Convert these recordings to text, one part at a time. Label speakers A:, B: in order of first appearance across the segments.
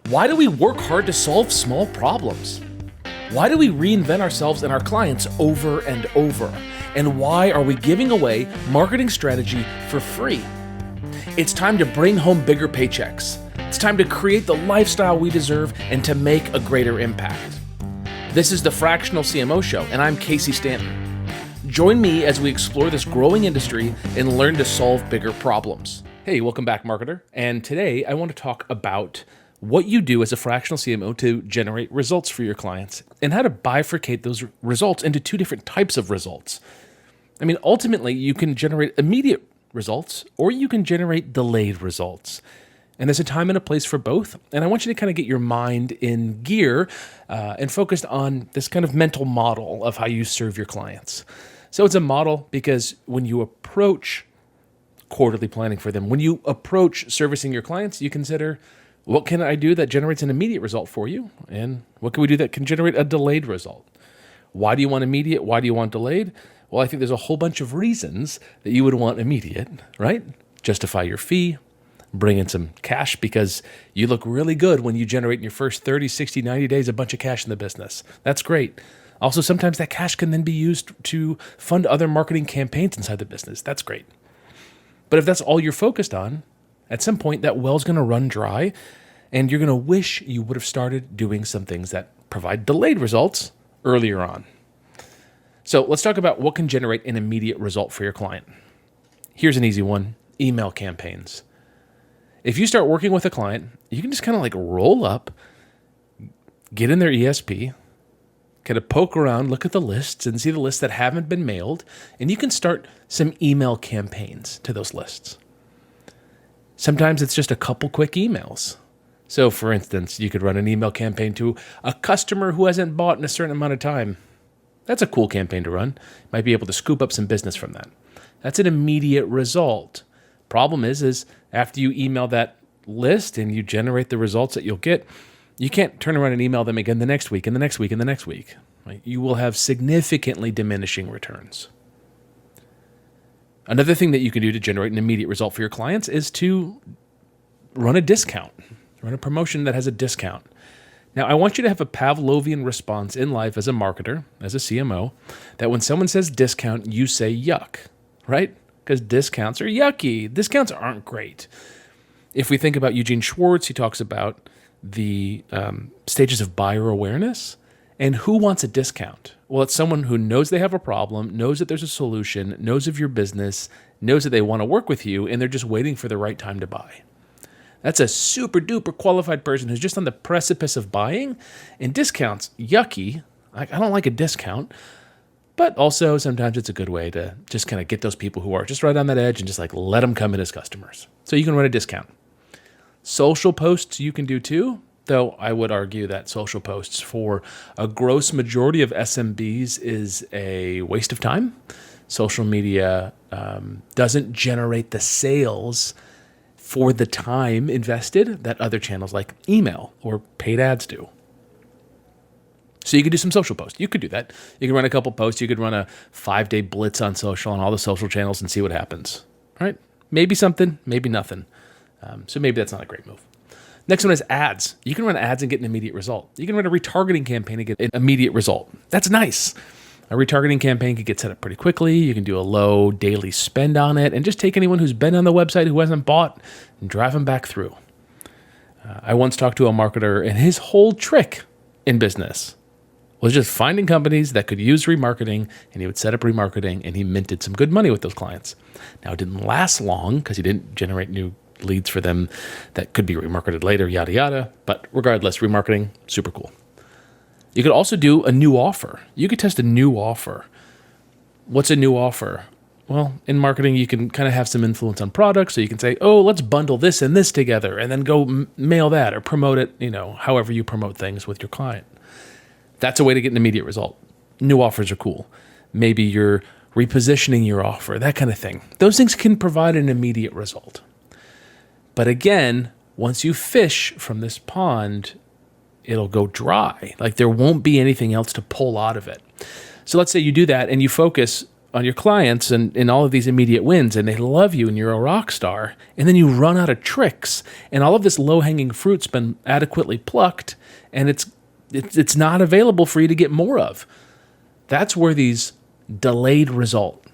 A: Why do we work hard to solve small problems? Why do we reinvent ourselves and our clients over and over? And why are we giving away marketing strategy for free? It's time to bring home bigger paychecks. It's time to create the lifestyle we deserve and to make a greater impact. This is the Fractional CMO Show, and I'm Casey Stanton. Join me as we explore this growing industry and learn to solve bigger problems. Hey, welcome back, marketer. And today I want to talk about what you do as a fractional CMO to generate results for your clients and how to bifurcate those results into two different types of results. I mean, ultimately, you can generate immediate results or you can generate delayed results. And there's a time and a place for both. And I want you to kind of get your mind in gear and focused on this kind of mental model of how you serve your clients. So it's a model because when you approach quarterly planning for them, when you approach servicing your clients, you consider, what can I do that generates an immediate result for you? And what can we do that can generate a delayed result? Why do you want immediate? Why do you want delayed? Well, I think there's a whole bunch of reasons that you would want immediate, right? Justify your fee, bring in some cash because you look really good when you generate in your first 30, 60, 90 days a bunch of cash in the business. That's great. Also, sometimes that cash can then be used to fund other marketing campaigns inside the business. That's great. But if that's all you're focused on, at some point that well's going to run dry and you're going to wish you would have started doing some things that provide delayed results earlier on. So let's talk about what can generate an immediate result for your client. Here's an easy one: email campaigns. If you start working with a client, you can just kind of like roll up, get in their ESP, kind of poke around, look at the lists and see the lists that haven't been mailed, and you can start some email campaigns to those lists. Sometimes it's just a couple quick emails. So for instance, you could run an email campaign to a customer who hasn't bought in a certain amount of time. That's a cool campaign to run. Might be able to scoop up some business from that. That's an immediate result. Problem is after you email that list and you generate the results that you'll get, you can't turn around and email them again the next week and the next week and the next week. Right? You will have significantly diminishing returns. Another thing that you can do to generate an immediate result for your clients is to run a discount, run a promotion that has a discount. Now, I want you to have a Pavlovian response in life as a marketer, as a CMO, that when someone says discount, you say yuck, right? Because discounts are yucky. Discounts aren't great. If we think about Eugene Schwartz, he talks about the stages of buyer awareness. And who wants a discount? Well, it's someone who knows they have a problem, knows that there's a solution, knows of your business, knows that they want to work with you, and they're just waiting for the right time to buy. That's a super duper qualified person who's just on the precipice of buying. And discounts, yucky. I don't like a discount. But also sometimes it's a good way to just kind of get those people who are just right on that edge and just like let them come in as customers. So you can run a discount. Social posts you can do too. Though I would argue that social posts for a gross majority of SMBs is a waste of time. Social media doesn't generate the sales for the time invested that other channels like email or paid ads do. So you could do some social posts. You could do that. You could run a couple posts. You could run a 5-day blitz on social on all the social channels and see what happens. All right? Maybe something, maybe nothing. So maybe that's not a great move. Next one is ads. You can run ads and get an immediate result. You can run a retargeting campaign and get an immediate result. That's nice. A retargeting campaign could get set up pretty quickly. You can do a low daily spend on it and just take anyone who's been on the website who hasn't bought and drive them back through. I once talked to a marketer and his whole trick in business was just finding companies that could use remarketing, and he would set up remarketing and he minted some good money with those clients. Now it didn't last long because he didn't generate new leads for them that could be remarketed later, yada, yada. But regardless, remarketing, super cool. You could also do a new offer. You could test a new offer. What's a new offer? Well, in marketing, you can kind of have some influence on products. So you can say, oh, let's bundle this and this together and then go mail that or promote it, however you promote things with your client. That's a way to get an immediate result. New offers are cool. Maybe you're repositioning your offer, that kind of thing. Those things can provide an immediate result. But again, once you fish from this pond, it'll go dry. Like there won't be anything else to pull out of it. So let's say you do that and you focus on your clients and all of these immediate wins, and they love you and you're a rock star, and then you run out of tricks and all of this low-hanging fruit's been adequately plucked and it's not available for you to get more of. That's where these delayed result,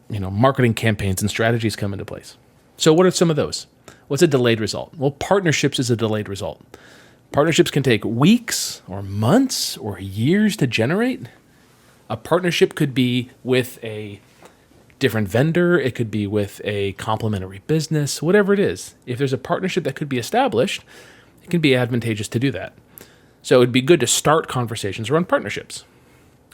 A: marketing campaigns and strategies come into place. So what are some of those? What's a delayed result? Well, partnerships is a delayed result. Partnerships can take weeks or months or years to generate. A partnership could be with a different vendor. It could be with a complementary business, whatever it is. If there's a partnership that could be established, it can be advantageous to do that. So it'd be good to start conversations around partnerships.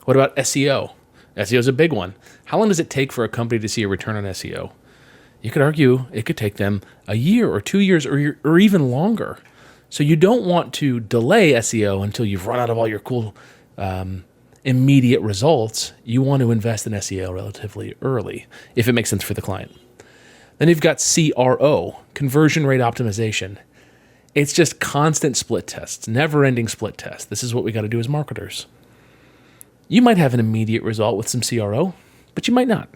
A: What about SEO? SEO is a big one. How long does it take for a company to see a return on SEO? You could argue it could take them a year or 2 years or even longer. So you don't want to delay SEO until you've run out of all your cool immediate results. You want to invest in SEO relatively early, if it makes sense for the client. Then you've got CRO, conversion rate optimization. It's just constant split tests, never-ending split tests. This is what we got to do as marketers. You might have an immediate result with some CRO, but you might not,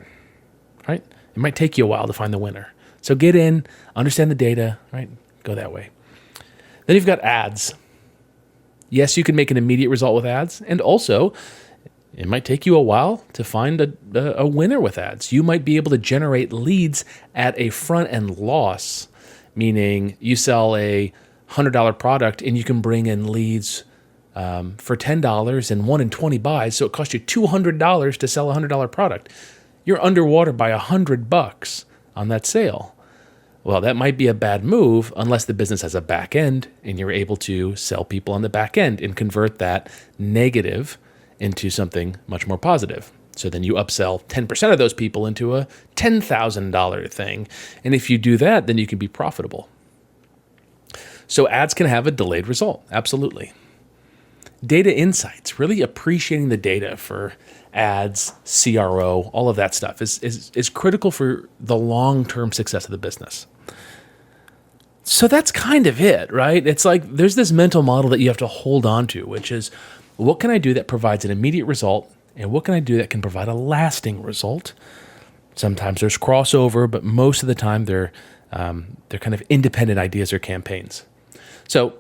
A: right? It might take you a while to find the winner. So get in, understand the data, right? Go that way. Then you've got ads. Yes, you can make an immediate result with ads, and also it might take you a while to find a winner with ads. You might be able to generate leads at a front-end loss, meaning you sell a $100 product and you can bring in leads for $10 and 1 in 20 buys, so it costs you $200 to sell a $100 product. You're underwater by $100 on that sale. Well, that might be a bad move unless the business has a back end and you're able to sell people on the back end and convert that negative into something much more positive. So then you upsell 10% of those people into a $10,000 thing. And if you do that, then you can be profitable. So ads can have a delayed result. Absolutely. Data insights, really appreciating the data for ads, CRO, all of that stuff is critical for the long-term success of the business. So that's kind of it, right? It's like there's this mental model that you have to hold on to, which is what can I do that provides an immediate result, and what can I do that can provide a lasting result? Sometimes there's crossover, but most of the time they're kind of independent ideas or campaigns. So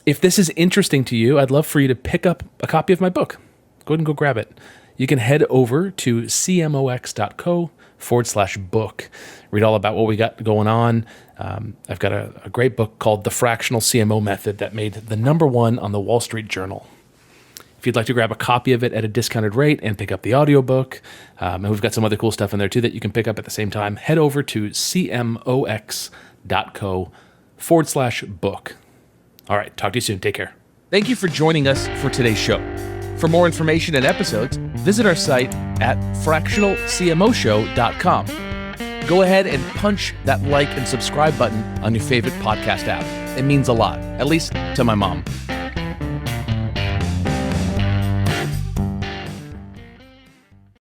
A: if this is interesting to you, I'd love for you to pick up a copy of my book. Go ahead and go grab it. You can head over to cmox.co/book. Read all about what we got going on. I've got a great book called The Fractional CMO Method that made the #1 on the Wall Street Journal. If you'd like to grab a copy of it at a discounted rate and pick up the audiobook, and we've got some other cool stuff in there too that you can pick up at the same time, head over to cmox.co/book. All right, talk to you soon. Take care.
B: Thank you for joining us for today's show. For more information and episodes, visit our site at fractionalcmoshow.com. Go ahead and punch that like and subscribe button on your favorite podcast app. It means a lot, at least to my mom.